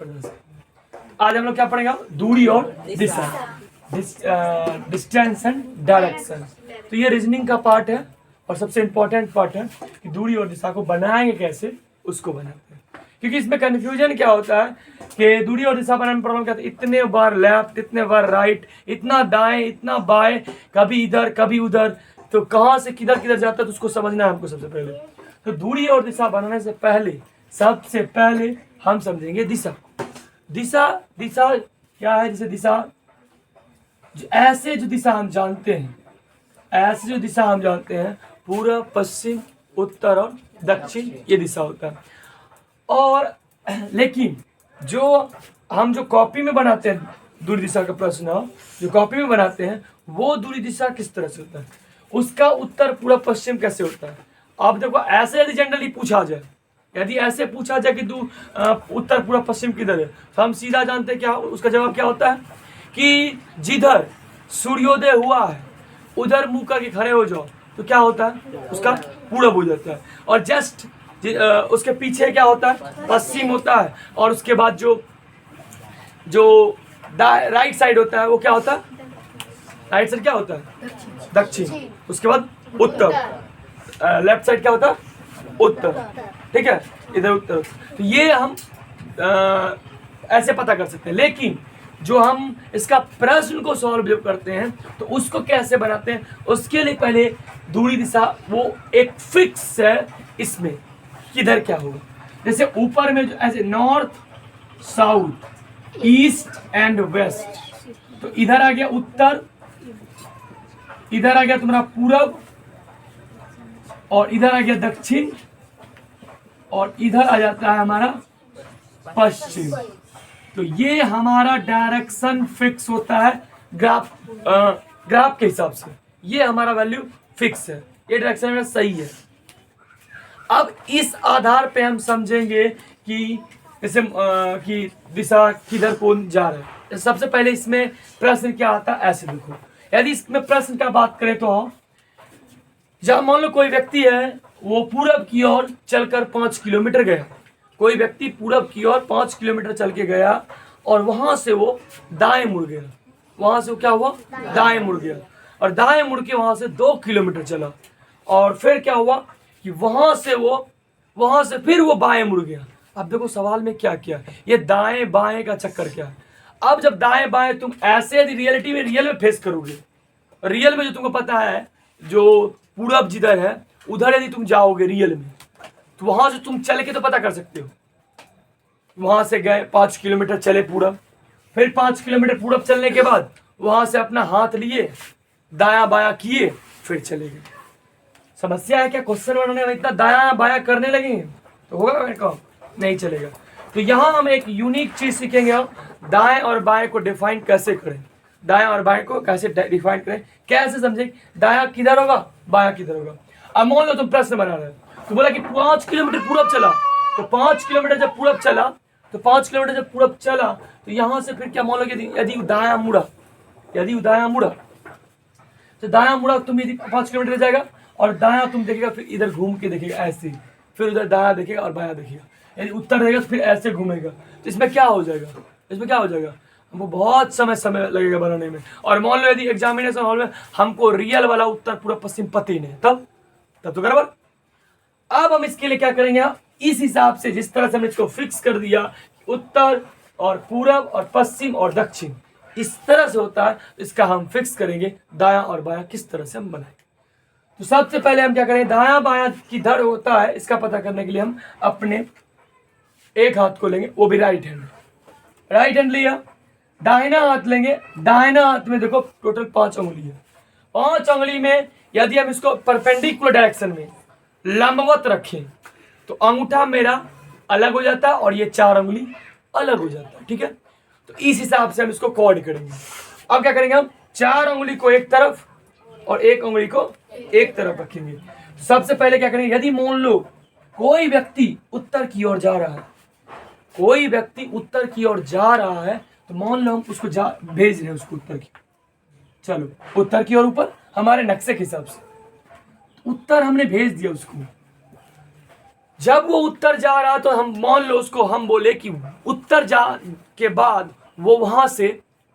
आज हम लोग क्या पढ़ेंगे? दूरी और दिशा, डिस्टेंस एंड डायरेक्शन। तो ये रीजनिंग का पार्ट है और सबसे इम्पोर्टेंट पार्ट है कि दूरी और दिशा को बनाएंगे कैसे, उसको बनाते हैं। क्योंकि इसमें कन्फ्यूजन क्या होता है कि दूरी और दिशा बनाने में प्रॉब्लम क्या होता है, इतने बार लेफ्ट, इतने बार राइट, इतना दाएं, इतना बाएं, कभी इधर कभी उधर, तो कहाँ से किधर किधर जाता है, तो उसको समझना है हमको सबसे पहले। तो दूरी और दिशा बनाने से पहले सबसे पहले हम समझेंगे दिशा। दिशा दिशा क्या है? जैसे दिशा ऐसे जो दिशा हम जानते हैं, ऐसे जो दिशा हम जानते हैं, पूर्व, पश्चिम, उत्तर और दक्षिण, ये दिशा होता है। और लेकिन जो हम जो कॉपी में बनाते हैं दूरी दिशा का प्रश्न, जो कॉपी में बनाते हैं, वो दूरी दिशा किस तरह से होता है, उसका उत्तर पूर्व पश्चिम कैसे होता है। अब देखो, ऐसे यदि जनरली पूछा जाए, यदि ऐसे पूछा जाए कि उत्तर पूर्व पश्चिम किधर है, तो हम सीधा जानते हैं क्या उसका जवाब क्या होता है कि जिधर सूर्योदय हुआ है उधर मुंह करके खड़े हो जाओ, तो क्या होता है, उसका पूरब हो जाता है। और जस्ट उसके पीछे क्या होता है, पश्चिम होता है। और उसके बाद जो राइट साइड होता है वो क्या होता है, राइट साइड क्या होता है, दक्षिण। उसके बाद उत्तर, लेफ्ट साइड क्या होता है, उत्तर। ठीक है, इधर उत्तर। तो ये हम ऐसे पता कर सकते हैं। लेकिन जो हम इसका प्रश्न को सॉल्व जब करते हैं तो उसको कैसे बनाते हैं, उसके लिए पहले दूरी दिशा वो एक फिक्स है इसमें, किधर क्या होगा। जैसे ऊपर में जो ऐसे north, south, east and west, तो इधर आ गया उत्तर, इधर आ गया तुम्हारा पूरब, और इधर आ गया दक्षिण, और इधर आ जाता है हमारा पश्चिम। तो ये हमारा डायरेक्शन फिक्स होता है ग्राफ के हिसाब से। ये हमारा वैल्यू फिक्स है, ये डायरेक्शन में सही है। अब इस आधार पे हम समझेंगे कि जैसे कि दिशा किधर कौन जा रहा है। सबसे पहले इसमें प्रश्न क्या आता है, ऐसे देखो। यदि इसमें प्रश्न का बात करें तो जब मान लो कोई व्यक्ति है वो पूरब की ओर चलकर 5 किलोमीटर गया, कोई व्यक्ति पूरब की ओर 5 किलोमीटर चल के गया और वहां से वो दाएं मुड़ गया। वहां से वो क्या हुआ, दाएं मुड़ गया, और दाएं मुड़ के वहां से 2 किलोमीटर चला, और फिर क्या हुआ कि वहां से फिर वो बाएं मुड़ गया। अब देखो सवाल में क्या किया, ये दाएं बाएं का चक्कर क्या है। अब जब दाएं बाएं तुम ऐसे यदि रियलिटी में रियल में फेस करोगे, रियल में जो तुमको पता है जो पूरब जिधर है उधर यदि तुम जाओगे रियल में, तो वहां से तुम चल के तो पता कर सकते हो। वहां से गए 5 किलोमीटर चले पूरब, फिर 5 किलोमीटर पूरब चलने के बाद वहां से अपना हाथ लिए दाया बाया किए, फिर चले गए। समस्या है क्या, क्वेश्चन बनाने में इतना दाया बाया करने लगे तो होगा मेरे काम, नहीं चलेगा। तो यहाँ हम एक यूनिक चीज सीखेंगे, हम दाएं और बाएं को डिफाइन कैसे करें, दाएं और बाएं को कैसे डिफाइन करें, कैसे समझे दाया किधर होगा बाया किधर होगा। अब मान लो तुम प्रश्न बना रहे हो, तो बोला कि 5 किलोमीटर पूरब चला, तो 5 किलोमीटर जब पूरब चला, तो 5 किलोमीटर जब पूरब चला तो यहां से फिर क्या मान लो यदि दाया मुड़ा, तो दाया मुड़ा तुम यदि 5 किलोमीटर जाएगा, और दाया तुम देखेगा फिर इधर घूम के देखेगा ऐसे, फिर उधर दाया देखेगा और बाया देखेगा, यदि उत्तर देखेगा तो फिर ऐसे घूमेगा। तो इसमें क्या हो जाएगा, हमको बहुत समय लगेगा बनाने में। और मान लो यदि एग्जामिनेशन हॉल में हमको रियल वाला उत्तर पूरा पश्चिम पति नहीं, तब तो बराबर। अब हम इसके लिए क्या करेंगे, इस हिसाब से जिस तरह से हमने इसको फिक्स कर दिया, उत्तर और पूरब और पश्चिम और दक्षिण इस तरह से होता है, इसका हम फिक्स करेंगे दाया और बाया किस तरह से हम बनाएंगे। तो सबसे पहले हम क्या करें, दाया बाया किधर होता है इसका पता करने के लिए हम अपने एक हाथ को लेंगे, वो भी राइट हैंड लिया, दाहिना हाथ लेंगे, दाहिना हाथ में देखो टोटल 5 उंगली है। 5 उंगली में यदि हम इसको परपेंडिकुलर डायरेक्शन में लंबवत रखें तो अंगूठा मेरा अलग हो जाता है और ये 4 उंगली अलग हो जाता है। ठीक है, तो इस हिसाब से हम इसको कॉर्ड करेंगे। अब क्या करेंगे, हम 4 उंगली को एक तरफ और 1 उंगली को एक तरफ रखेंगे। सबसे पहले क्या करेंगे, यदि मान लो कोई व्यक्ति उत्तर की ओर जा रहा है, तो मान लो हम उसको भेज रहे हैं उसको उत्तर की, चलो उत्तर की ओर ऊपर हमारे नक्शे के हिसाब से उत्तर हमने भेज दिया उसको। जब वो उत्तर जा रहा तो हम मान लो उसको हम बोले कि उत्तर जा के बाद वो वहां से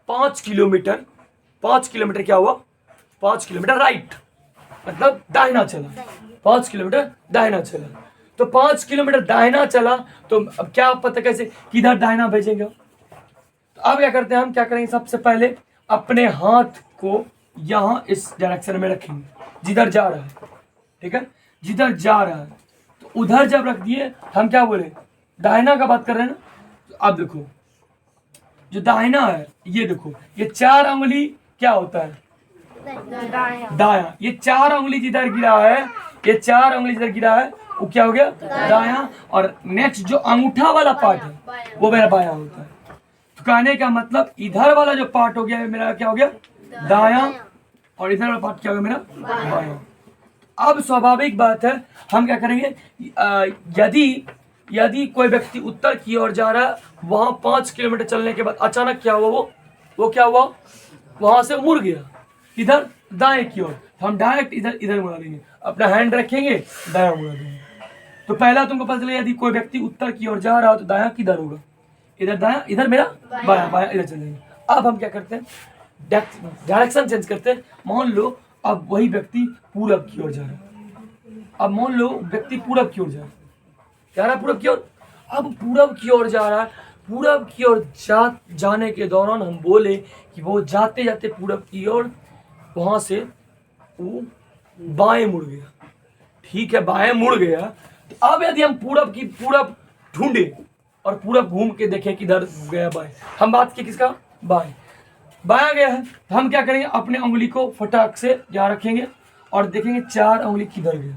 5 किलोमीटर क्या हुआ, 5 किलोमीटर राइट, मतलब दाहिना चला, 5 किलोमीटर दाहिना चला। तो 5 किलोमीटर दाहिना चला तो अब क्या पता कैसे किधर दाहिना भेजेंगे। तो अब क्या करते हैं, हम क्या करेंगे, सबसे पहले अपने हाथ को यहाँ इस डायरेक्शन में रखेंगे जिधर जा रहा है, ठीक है, जिधर जा रहा है। तो उधर जब रख दिए हम क्या बोले, दाहिना का बात कर रहे हैं ना। तो अब देखो जो दाहिना है, ये देखो ये 4 उंगली क्या होता है, दाया। ये 4 उंगली जिधर गिरा है, ये 4 उंगली जिधर गिरा है वो क्या हो गया, दाया। और नेक्स्ट जो अंगूठा वाला पार्ट है वो मेरा बाया होता है। तो कहने का मतलब इधर वाला जो पार्ट हो गया मेरा क्या हो गया, दाया, और इधर वाला पार्ट क्या हो गया मेरा, बाया। अब स्वाभाविक बात है हम क्या करेंगे, यदि कोई व्यक्ति उत्तर की ओर जा रहा है, वहां 5 किलोमीटर चलने के बाद अचानक क्या हुआ, वो क्या हुआ, वहां से मुड़ गया इधर दाएं की ओर, तो हम डायरेक्ट इधर मुड़ा देंगे, अपना हैंड रखेंगे दाया मुड़ा देंगे। तो पहला तुमको पता चलेगा यदि कोई व्यक्ति उत्तर की ओर जा रहा हो तो दाया किधर होगा, इधर दाया, इधर मेरा बाया, बाया इधर चलेंगे। अब हम क्या करते हैं, डायरेक्शन चेंज करते हैं। मान लो अब वही व्यक्ति पूरब की ओर जा रहा है, अब मान लो व्यक्ति पूरब की ओर जा रहा है पूरब की ओर। अब पूरब की ओर जा रहा है, पूरब की ओर जाने के दौरान हम बोले कि वो जाते जाते पूरब की ओर वहां से वो बाएं मुड़ गया, ठीक है, बाएं मुड़ गया। तो अब यदि हम पूरब ढूंढे और पूरब घूम के देखें किधर गया बाएं, हम बात की किसका, बाया गया है, तो हम क्या करेंगे, अपने उंगली को फटाक से यहाँ रखेंगे और देखेंगे 4 उंगली किधर गया।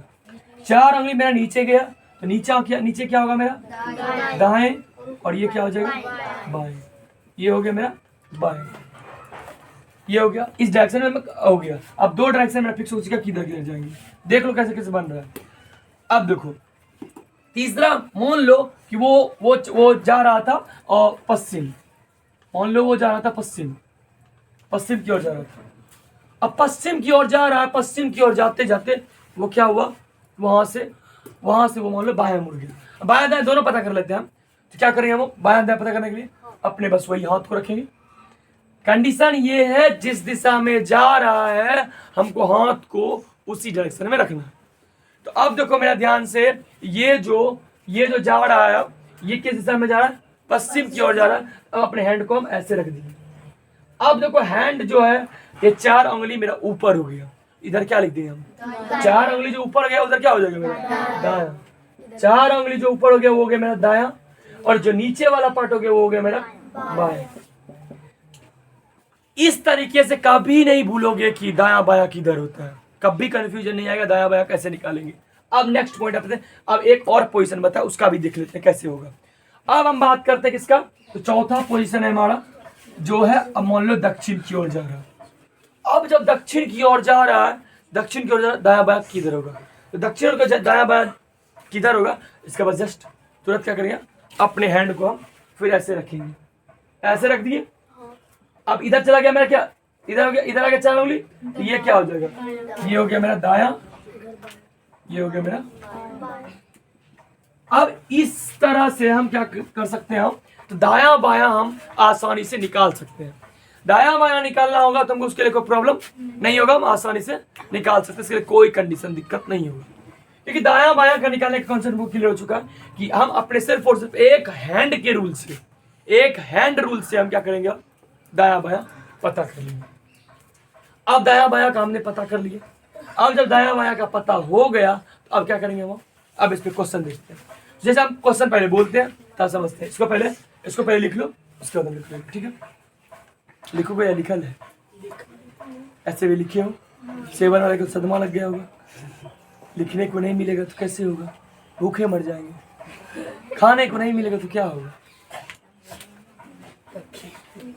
4 उंगली मेरा नीचे गया, तो नीचे क्या होगा मेरा, दाएं, और ये क्या हो जाएगा, बाएं। ये हो गया मेरा बाएं, ये हो गया, इस डायरेक्शन में हो गया। अब 2 डायरेक्शन मेरा फिक्स हो चुका, किधर किधर जाएंगे, देख लो कैसे कैसे बन रहा है। अब देखो तीसरा, मान लो कि वो जा रहा था और पश्चिम, मान लो वो जा रहा था पश्चिम की ओर जा रहा था। अब पश्चिम की ओर जा रहा है, पश्चिम की ओर जाते जाते वो क्या हुआ, वहां से वो मान लो बायां मुड़ गया। बायां दाएं दोनों पता कर लेते हैं हम। तो क्या करेंगे हम, बायां दाएं पता करने के लिए अपने बस वही हाथ को रखेंगे। कंडीशन ये है जिस दिशा में जा रहा है हमको हाथ को उसी डायरेक्शन में रखना है। तो अब देखो मेरा ध्यान से, ये जो जा रहा है ये किस दिशा में जा रहा है, पश्चिम की ओर जा रहा है। अब अपने हैंड को हम ऐसे रख दिए। अब देखो हैंड जो है ये 4 उंगली मेरा ऊपर हो गया, इधर क्या लिख दिए हम, 4 उंगली जो ऊपर गया उधर क्या हो जाएगा मेरा, दाया। 4 उंगली जो ऊपर हो गया वो हो गया मेरा दाया, और जो नीचे वाला पार्ट हो गया वो हो गया मेरा बाया। इस तरीके से कभी नहीं भूलोगे कि दाया बाया किधर होता है, कभी कंफ्यूजन नहीं आएगा, दाया बाया कैसे निकालेंगे। अब नेक्स्ट पॉइंट आते हैं, अब एक और पोजीशन बता, उसका भी देख लेते हैं कैसे होगा। अब हम बात करते हैं किसका, तो चौथा पोजीशन है हमारा जो है, अब मान लो दक्षिण की ओर जा रहा है। अब जब दक्षिण की ओर जा रहा है, दाया बाया किधर होगा, तो दक्षिण का दाया बाया किधर होगा, इसके बाद जस्ट तुरंत क्या करेंगे, अपने हैंड को हम फिर ऐसे रखेंगे, ऐसे रख दिए। अब इधर चला गया मेरा क्या, इधर हो गया, इधर आ गया 4 उंगली, तो ये क्या हो जाएगा, ये हो गया मेरा दाया, ये हो गया मेरा। अब इस तरह से हम क्या कर सकते हैं, हम तो दाया बाया हम आसानी से निकाल सकते हैं। दाया बाया निकालना होगा तो हमको उसके लिए कोई प्रॉब्लम नहीं होगा, हम आसानी से निकाल सकते हैं, इसके लिए कोई कंडीशन दिक्कत नहीं होगी। क्योंकि दाया बाया का निकालने का कॉन्सेप्ट वो क्लियर हो चुका है कि हम अपने सिर्फ और सिर्फ एक हैंड रूल से हम क्या करेंगे, दाया बाया पता कर लेंगे। अब दाया बाया का हमने पता कर लिया। अब जब दाया बाया का पता हो गया तो अब क्या करेंगे हम, अब इस पे क्वेश्चन देखते हैं। जैसे हम क्वेश्चन पहले बोलते हैं तब समझते हैं। इसको पहले लिख लो, उसके बाद लिख लो, ठीक है। लिखोगे या लिखल है, ऐसे भी लिखे हो, 7 वाले को सदमा लग गया होगा, लिखने को नहीं मिलेगा तो कैसे होगा, भूखे मर जाएंगे, खाने को नहीं मिलेगा तो क्या होगा।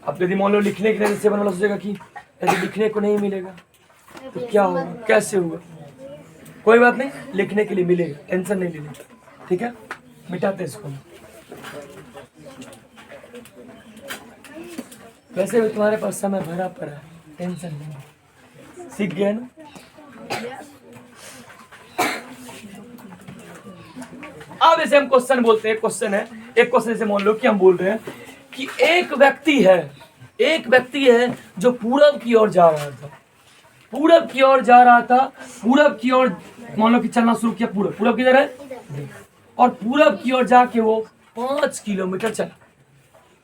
अब यदि मान लो लिखने के लिए 7 वाला सोचेगा कि यदि लिखने को नहीं मिलेगा तो क्या होगा, कैसे होगा, कोई बात नहीं, लिखने के लिए मिलेगा, टेंशन नहीं लेनी, ठीक है। मिटाते इसको। वैसे भी तुम्हारे पास समय भरा पड़ा है, टेंशन नहीं, सीख गए ना। अब ऐसे हम क्वेश्चन बोलते हैं, क्वेश्चन है, एक क्वेश्चन ऐसे मान लो कि हम बोल रहे हैं कि एक व्यक्ति है जो पूरब की ओर जा रहा था, पूरब की ओर जा रहा था, पूरब की ओर मान लो कि चलना शुरू किया, पूरब किधर है, और पूरब की ओर जाके वो 5 किलोमीटर चला,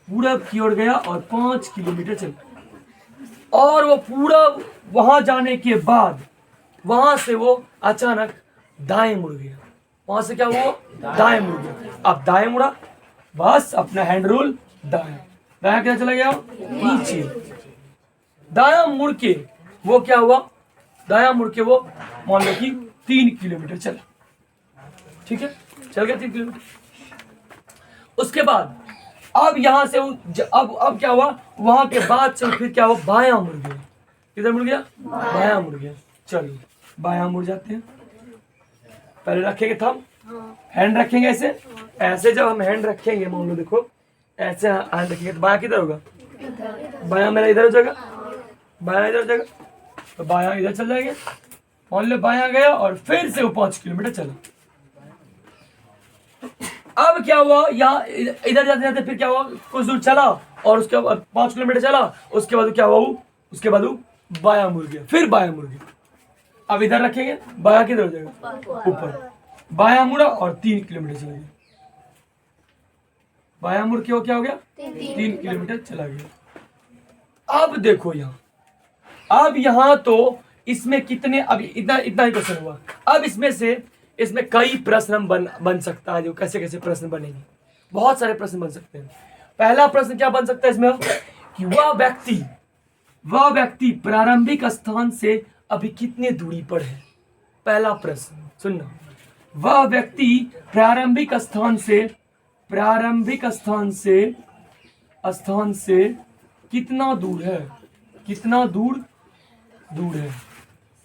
पूरब की ओर गया और 5 किलोमीटर चला, और वो पूरब वहां जाने के बाद वहां से वो अचानक दाएं मुड़ गया, वहां से क्या हुआ, दाएं मुड़ गया। अब दाएं मुड़ा, बस अपना हैंड रूल दाएं, दाएं क्या चला गया, नीचे, दाया मुड़ के वो क्या हुआ, दाया मुड़ के वो मान लो कि 3 किलोमीटर चला, ठीक है, चल गया 3 किलोमीटर। उसके बाद अब यहां से अब क्या हुआ, वहां के बाद से फिर क्या हुआ, बायां मुड़ गया, किधर मुड़ गया, बायां मुड़ गया। चलो बायां मुड़ जाते हैं, पहले रखेंगे थंब, हैंड रखेंगे ऐसे, ऐसे जब हम हैंड रखेंगे मान लो देखो ऐसे हैंड रखेंगे तो बायां किधर होगा, बायां मेरा इधर हो जाएगा, बायां इधर हो जाएगा, तो बायां इधर चल जाएंगे, मान लो बायां गया और फिर से वो 5 किलोमीटर चला। अब क्या हुआ, यहाँ इधर जाते जाते फिर क्या हुआ, कुछ दूर चला और उसके बाद 5 किलोमीटर चला, उसके बाद क्या हुआ, उसके बाद बायां मुड़ गया, फिर बायां मुड़ गया। अब इधर रखेंगे, बायां किधर हो जाएगा, ऊपर, बायां मुड़ा और 3 किलोमीटर चला गया, बायां मुड़ के वो क्या हो गया, 3 किलोमीटर चला गया। अब देखो यहाँ, अब यहाँ तो इसमें कितने, अब इतना इतना ही क्वेश्चन हुआ। अब इसमें कई प्रश्न हम बन सकता है, जो कैसे कैसे प्रश्न बनेंगे, बहुत सारे प्रश्न बन सकते हैं। पहला प्रश्न क्या बन सकता है इसमें कि वह व्यक्ति प्रारंभिक स्थान से अभी कितने दूरी पर है। पहला प्रश्न सुनना, वह व्यक्ति प्रारंभिक स्थान से कितना दूर है, कितना दूर है,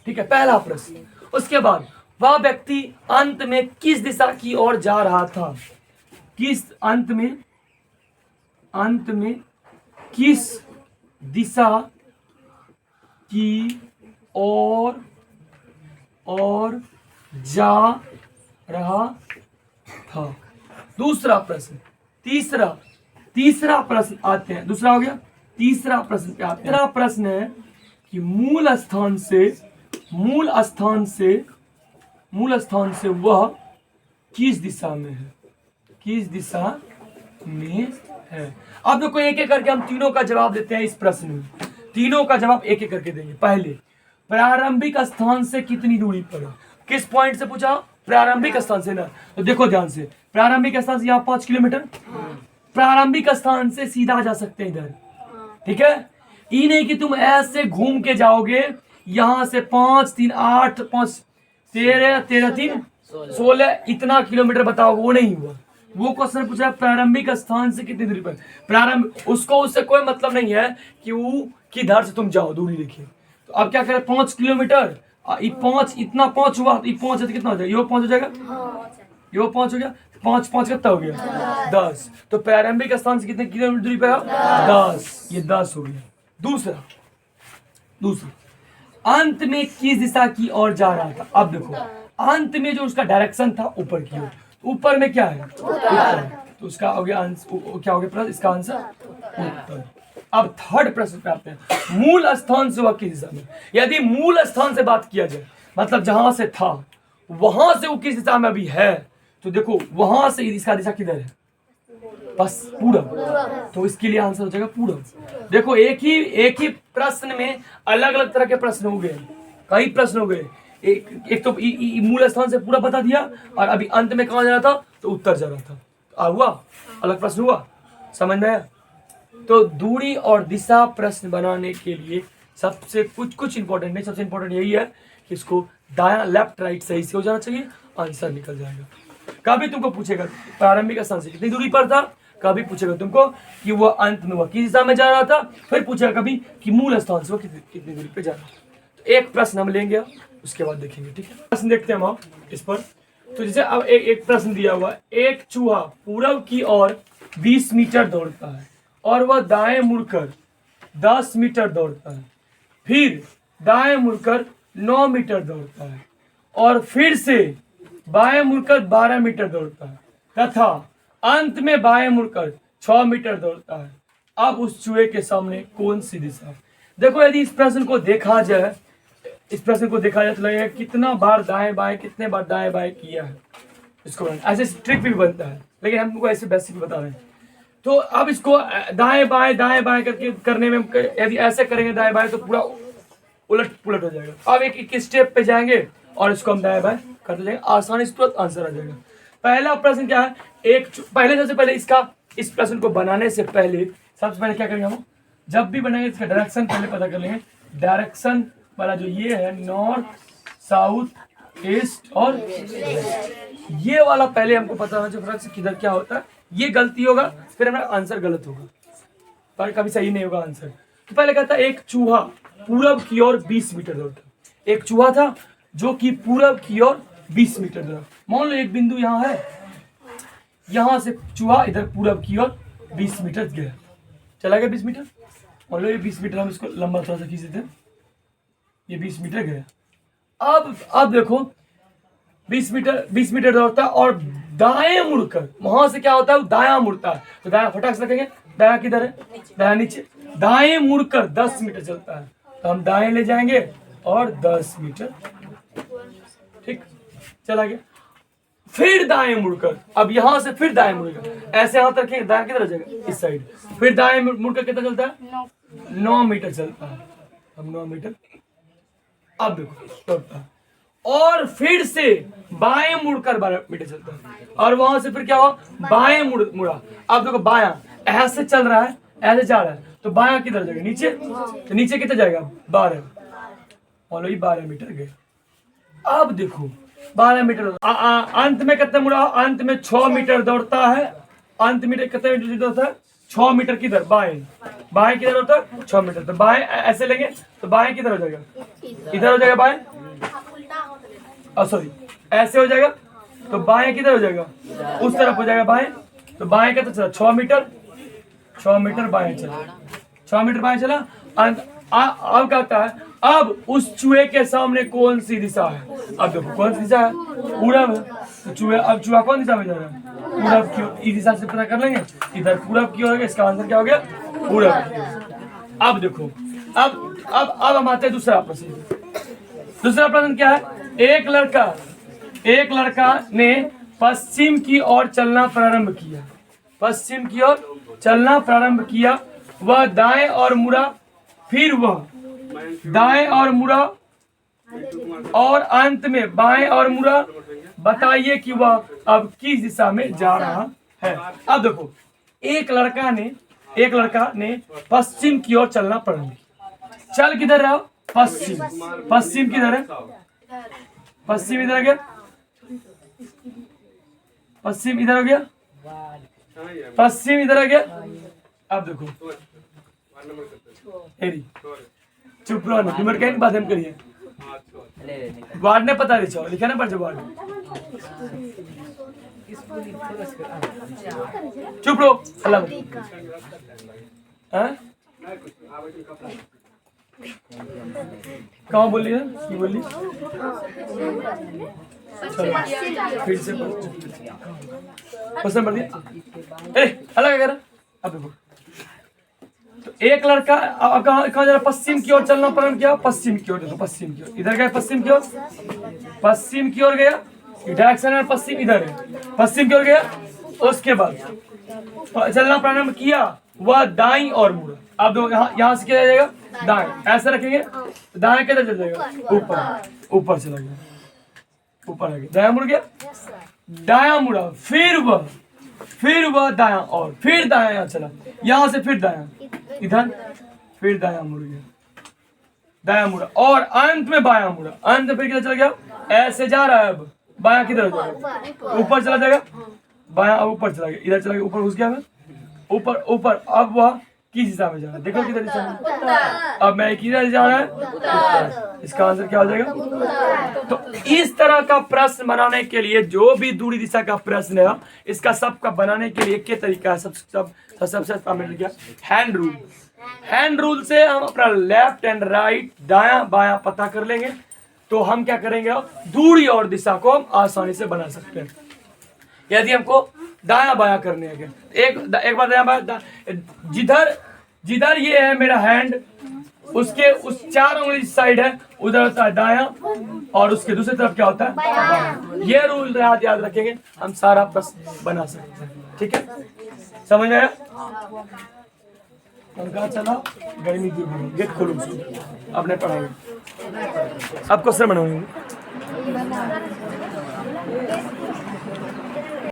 ठीक है, पहला प्रश्न। उसके बाद वह व्यक्ति अंत में किस दिशा की ओर जा रहा था, अंत में किस दिशा की ओर जा रहा था। दूसरा प्रश्न, तीसरा प्रश्न आते हैं, दूसरा हो गया, तीसरा प्रश्न पे आते हैं। तीसरा प्रश्न है कि मूल स्थान से वह किस दिशा में है, अब देखो एक एक करके हम तीनों का जवाब देते हैं इस प्रश्न में, तीनों का जवाब एक एक करके देंगे। पहले प्रारंभिक स्थान से कितनी दूरी पर है, किस पॉइंट से पूछा, प्रारंभिक स्थान से ना, तो देखो ध्यान से, प्रारंभिक स्थान से यहाँ 5 किलोमीटर, प्रारंभिक स्थान से सीधा जा सकते हैं इधर, ठीक है, ये नहीं कि तुम ऐसे घूम के जाओगे यहां से 5 3 8 5 13 3 16 इतना किलोमीटर बताओ, वो नहीं हुआ। वो क्वेश्चन पूछा प्रारंभिक स्थान से कितनी दूरी पर, उससे कोई मतलब नहीं है कि वो किधर से तुम जाओ, दूरी देखिए। तो अब क्या करें, 5 किलोमीटर, इतना 5 हुआ, तो 5 है तो कितना हो जाएगा, ये 5 हो जाएगा, ये 5 हो गया, 5 5 कितना हो गया, 10। तो प्रारंभिक स्थान से कितने किलोमीटर दूरी पर है, 10, ये 10 हो गया। दूसरा अंत में किस दिशा की ओर जा रहा था। अब देखो अंत में जो उसका डायरेक्शन था ऊपर की ओर, ऊपर में क्या है, उत्तर, तो उसका हो गया क्या हो गया प्रश्न, इसका आंसर उत्तर। अब थर्ड प्रश्न पे आते हैं, मूल स्थान से वह किस दिशा में। यदि मूल स्थान से बात किया जाए, मतलब जहां से था वहां से वो किस दिशा में अभी है, तो देखो वहां से इसका दिशा किधर है, बस पूरब, तो इसके लिए आंसर हो जाएगा पूरब। देखो एक ही प्रश्न में अलग अलग तरह के प्रश्न हो गए, कई प्रश्न हो गए। एक तो मूल स्थान से पूरा बता दिया, और अभी अंत में कहाँ जा रहा था, तो उत्तर जा रहा था, तो हुआ अलग प्रश्न हुआ, समझ में आया। तो दूरी और दिशा प्रश्न बनाने के लिए सबसे कुछ इंपॉर्टेंट नहीं, सबसे इंपॉर्टेंट यही है कि इसको दायां लेफ्ट राइट सही से हो जाना चाहिए, आंसर निकल जाएगा। कभी तुमको पूछेगा प्रारंभिक स्थान से कितनी दूरी पर था, कभी पूछेगा तुमको कि वो अंत में वह किस दिशा में जा रहा था, फिर पूछेगा कभी कि मूल स्थान से वो कितनी दूरी पे जा रहा था। तो एक प्रश्न हम लेंगे, उसके बाद देखेंगे, ठीक है। प्रश्न देखते हैं हम इस पर। तो जैसे अब एक प्रश्न दिया हुआ, एक चूहा पूरब की ओर 20 मीटर दौड़ता है और वह दाएं मुड़कर 10 मीटर दौड़ता है, फिर दाएं मुड़कर 9 मीटर दौड़ता है और फिर से बाएं मुड़कर 12 मीटर दौड़ता है। तथा अंत में बाएं मुड़कर 6 मीटर दौड़ता है, अब उस चूहे के सामने कौन सी दिशा है? देखो यदि इस प्रश्न को देखा जाए तो लगेगा कितना बार दाएं बाएं, कितने बार दाएं बाएं किया है इसको। ऐसे ट्रिक भी बनता है, लेकिन हम तुमको ऐसे बेसिक बता रहे हैं। तो अब इसको दाएं बाएं करके करने में यदि ऐसे करेंगे दाएं बाएं तो पूरा उलट पुलट हो जाएगा। अब एक स्टेप पे जाएंगे और इसको हम दाएं बाएं करते जाएंगे, आसानी से तुरंत आंसर आ जाएगा। पहला प्रश्न क्या है? सबसे पहले इस प्रश्न को बनाने से पहले सबसे पहले क्या करेंगे हम? जब भी बनाएंगे इसका डायरेक्शन पहले पता कर लेंगे। डायरेक्शन वाला जो ये है नॉर्थ, साउथ, ईस्ट और वेस्ट, ये वाला पहले हमको पता होना चाहिए फ्रेंड्स किधर क्या होता है। ये गलती होगा फिर हमारा आंसर गलत होगा, पर कभी सही नहीं होगा आंसर। तो पहले कहता है एक चूहा पूरब की ओर 20 मीटर दौड़ता। एक चूहा था जो कि पूरब की ओर 20 मीटर दौड़ा। मान लो एक बिंदु यहाँ है, यहाँ से चूहा इधर पूरब की ओर 20 मीटर गया, चला गया 20 मीटर। मान लो ये 20 मीटर, हम इसको लंबा थोड़ा सा खींच देते हैं, ये 20 मीटर गया। अब देखो 20 मीटर दौड़ता और दाएं मुड़कर वहां से क्या होता है? दायां मुड़ता है। तो दायां फटाक से रखेंगे, दायां किधर है? दायां नीचे। दाएं मुड़कर 10 मीटर चलता है, तो हम दाएं ले जाएंगे और 10 मीटर, ठीक, चला गया। फिर दाएं मुड़कर, अब यहां से फिर दाएं मुड़ेगा, ऐसे हाथ रखेंगे, दाएं किधर जाएगा? इस साइड। फिर दाएं मुड़कर कितना चलता है? 9 मीटर चलता है। अब 9 मीटर, अब देखो दौड़ता है और फिर से बाएं मुड़कर 12 मीटर चलता है, और वहां से फिर क्या हुआ? बाएं मुड़ा। अब देखो बायां ऐसे चल रहा है, ऐसे जा रहा है, तो बायां किधर जाएगा? नीचे। तो नीचे कितना जाएगा? 12। मान लो ये 12 मीटर गए। अब देखो 12 मीटर अंत में कितना मुड़ा? अंत में 6 मीटर दौड़ता है। अंत में कितने मीटर दौड़ता है? 6 मीटर किधर? बाएं किधर होता है? 6 मीटर। तो बाएं ऐसे लेंगे तो बाएं किधर हो जाएगा? इधर हो जाएगा बाएं, सॉरी ऐसे हो जाएगा, तो बाएं किधर हो जाएगा? उस तरफ हो जाएगा बाएं। तो बाएं कितना चला? 6 मीटर बाएं चला, 6 मीटर बाएं चला। अब कहता है अब उस चूहे के सामने कौन सी दिशा है? अब देखो कौन सी दिशा है? पूरब। तो चूहा कौन दिशा में जा रहा है? पूरब की ओर। इस दिशा से पता कर लेंगे, इधर पूरब की ओर है, इसका आंसर क्या हो गया? पूरब। अब देखो अब हम आते हैं दूसरा प्रश्न। दूसरा प्रश्न क्या है? एक लड़का ने पश्चिम की ओर चलना प्रारंभ किया। पश्चिम की ओर चलना प्रारंभ किया, वह दाएं और मुड़ा, फिर वह दाएं और मुड़ा और अंत में बाएं और मुड़ा। बताइए कि वह अब किस दिशा में जा रहा है। अब देखो एक लड़का ने पश्चिम की ओर चलना प्रारंभ किया। चल किधर रहा? पश्चिम किधर है? पश्चिम इधर आ गया, पश्चिम इधर हो गया, पश्चिम इधर आ गया। अब देखो चुप रहो ना, नंबर क्या बात हम करिए। वार्ड ने पता नहीं लिखा ना पड़ वार्ड। चुप रहो, अल्लाह। कहाँ बोली है? की बोली? चलो फिर से क्वेश्चन पढ़ दिया। अलग कर। अब देखो तो एक लड़का अब कहाँ जा रहा? पश्चिम की ओर चलना प्रारंभ किया। पश्चिम की ओर, देखो पश्चिम की ओर, इधर गया पश्चिम की ओर गया। डायरेक्शन में पश्चिम इधर है, पश्चिम की ओर गया। उसके बाद चलना प्रारंभ किया, वह दाईं और मुड़ा। अब देखो यहाँ से क्या जाएगा? दाएं। ऐसे रखेंगे तो दाएं किधर चल जाएगा? ऊपर चला गया, ऊपर आ गया। दायां मुड़ गया, दायां मुड़ा, फिर वह दायां और फिर दायां चला, यहाँ से फिर दायां इधर, फिर दायां मुड़ गया, दायां मुड़ा और अंत में बायां मुड़ा। अंत में फिर किधर चला गया? ऐसे जा रहा है। अब बायां किधर हो जाएगा? ऊपर चला जाएगा। बायां ऊपर चला गया, इधर चला गया, ऊपर घुस गया, ऊपर। अब वह किस दिशा में जा रहा है? देखो किधर दिशा में। अब मैं किधर जा रहा है? इसका आंसर क्या हो जाएगा? तो इस तरह का प्रश्न बनाने के लिए, जो भी दूरी दिशा का प्रश्न है, इसका सबका बनाने के लिए क्या तरीका है? सबसे हैंड रूल से हम अपना लेफ्ट एंड राइट, दायां बायां पता कर लेंगे, तो हम क्या करेंगे? दूरी और दिशा को हम आसानी से बना सकते हैं। यदि हमको दायां बायां करने हैं। एक बार दायां बायां जिधर जिधर ये है मेरा हैंड, उसके उस 4 उंगली साइड है, उधर होता है दायां, और उसके दूसरी तरफ क्या होता है बायां। ये रूल याद रखेंगे, हम सारा प्रश्न बना सकते हैं। ठीक है, समझ में आया? पंखा चला, गर्मी दूर हो, गेट खोलो, अपने पढ़ाई। अब क्वेश्चन बनाओगे।